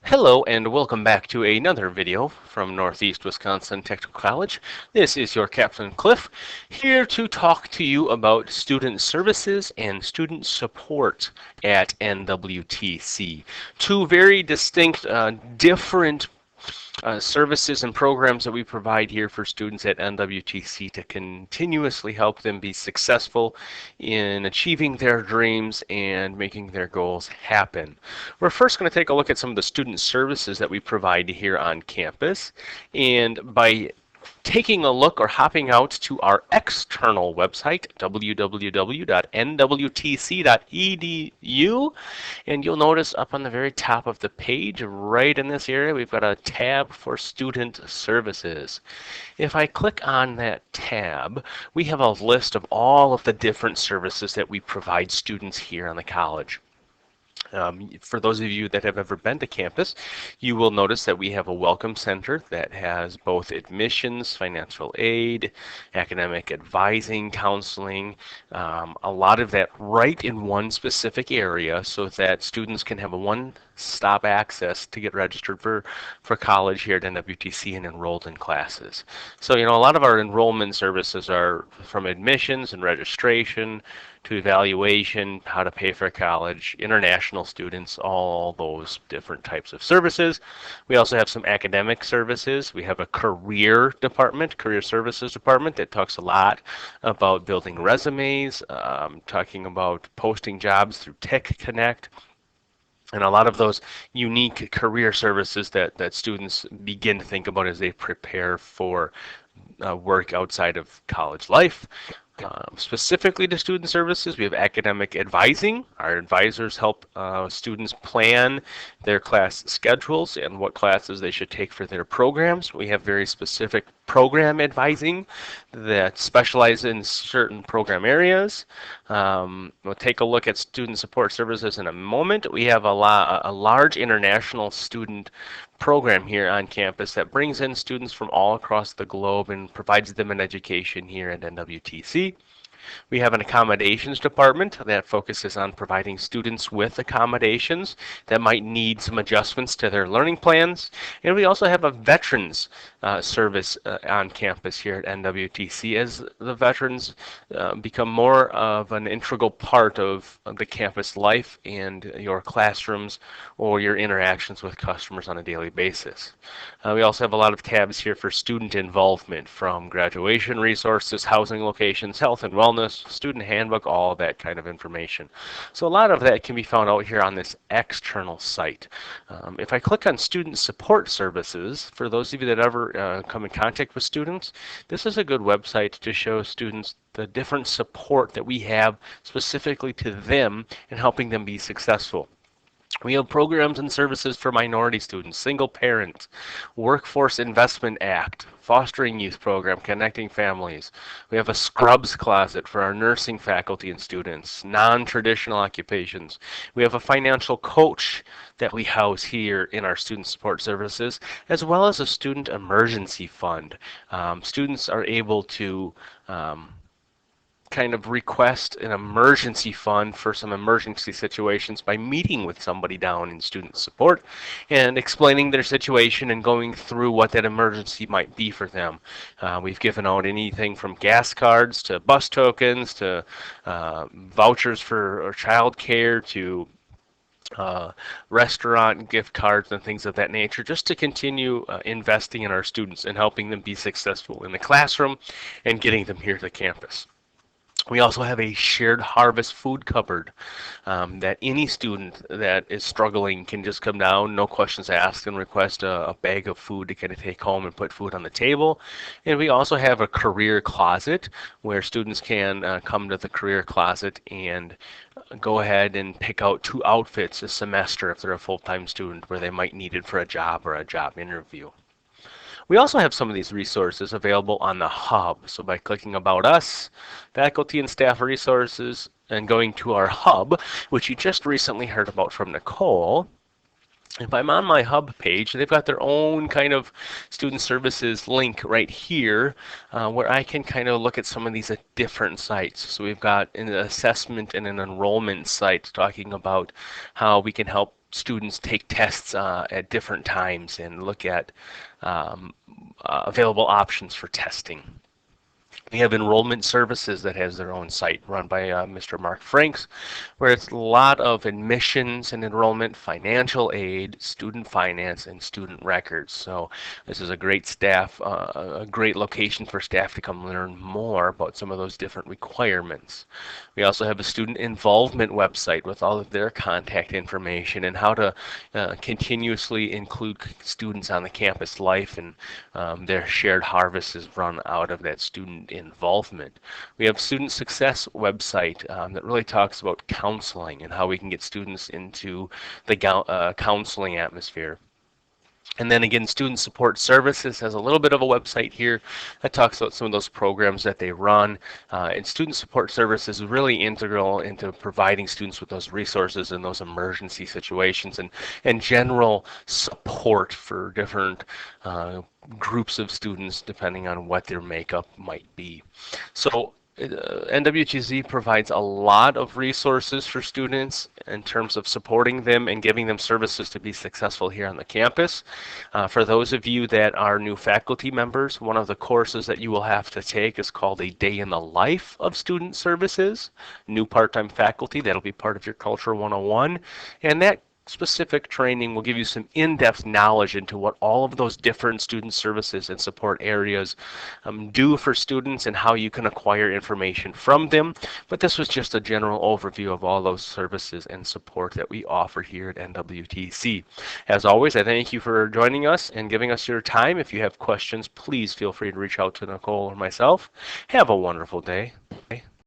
Hello and welcome back to another video from Northeast Wisconsin Technical College. This is your Captain Cliff, here to talk to you about student services and student support at NWTC. Two very distinct, different services and programs that we provide here for students at NWTC to continuously help them be successful in achieving their dreams and making their goals happen. We're first going to take a look at some of the student services that we provide here on campus, and by taking a look or hopping out to our external website, www.nwtc.edu, and you'll notice up on the very top of the page, right in this area, we've got a tab for student services. If I click on that tab, we have a list of all of the different services that we provide students here on the college. For those of you that have ever been to campus, you will notice that we have a welcome center that has both admissions, financial aid, academic advising, counseling, a lot of that right in one specific area so that students can have a one-stop access to get registered for college here at NWTC and enrolled in classes. So, a lot of our enrollment services are from admissions and registration to evaluation, how to pay for college, international students, all those different types of services. We also have some academic services. We have a career department, career services department that talks a lot about building resumes, talking about posting jobs through Tech Connect, and a lot of those unique career services that students begin to think about as they prepare for work outside of college life. Specifically to student services, we have academic advising. Our advisors help students plan their class schedules and what classes they should take for their programs. We have very specific program advising that specialize in certain program areas. We'll take a look at student support services in a moment. We have a large international student program here on campus that brings in students from all across the globe and provides them an education here at NWTC. We have an accommodations department that focuses on providing students with accommodations that might need some adjustments to their learning plans. And we also have a veterans service on campus here at NWTC as the veterans become more of an integral part of the campus life and your classrooms or your interactions with customers on a daily basis. We also have a lot of tabs here for student involvement, from graduation resources, housing locations, health and wellness, student handbook, all that kind of information. So a lot of that can be found out here on this external site. If I click on student support services, for those of you that ever come in contact with students, this is a good website to show students the different support that we have specifically to them and helping them be successful. We have programs and services for minority students, single parents, Workforce Investment Act, Fostering Youth Program, Connecting Families. We have a scrubs closet for our nursing faculty and students, non-traditional occupations. We have a financial coach that we house here in our student support services, as well as a student emergency fund. Students are able to kind of request an emergency fund for some emergency situations by meeting with somebody down in student support and explaining their situation and going through what that emergency might be for them. We've given out anything from gas cards to bus tokens to vouchers for child care to restaurant gift cards and things of that nature, just to continue investing in our students and helping them be successful in the classroom and getting them here to campus. We also have a shared harvest food cupboard that any student that is struggling can just come down, no questions asked, and request a bag of food to kind of take home and put food on the table. And we also have a career closet where students can come to the career closet and go ahead and pick out 2 outfits a semester if they're a full-time student where they might need it for a job or a job interview. We also have some of these resources available on the hub. So by clicking About Us, Faculty and Staff Resources, and going to our hub, which you just recently heard about from Nicole, if I'm on my hub page, they've got their own kind of student services link right here where I can kind of look at some of these at different sites. So we've got an assessment and an enrollment site talking about how we can help students take tests at different times and look at available options for testing. We have enrollment services that has their own site run by Mr. Mark Franks, where it's a lot of admissions and enrollment, financial aid, student finance, and student records. So this is a great a great location for staff to come learn more about some of those different requirements. We also have a student involvement website with all of their contact information and how to continuously include students on the campus life, and their shared harvest is run out of that student involvement. We have student success website that really talks about counseling and how we can get students into the counseling atmosphere. And then again, Student Support Services has a little bit of a website here that talks about some of those programs that they run. And Student Support Services is really integral into providing students with those resources in those emergency situations, and general support for different groups of students depending on what their makeup might be. So NWTC provides a lot of resources for students in terms of supporting them and giving them services to be successful here on the campus. For those of you that are new faculty members, one of the courses that you will have to take is called A Day in the Life of Student Services. New part-time faculty, that'll be part of your Culture 101. And that specific training will give you some in-depth knowledge into what all of those different student services and support areas do for students and how you can acquire information from them. But this was just a general overview of all those services and support that we offer here at NWTC. As always, I thank you for joining us and giving us your time. If you have questions, please feel free to reach out to Nicole or myself. Have a wonderful day.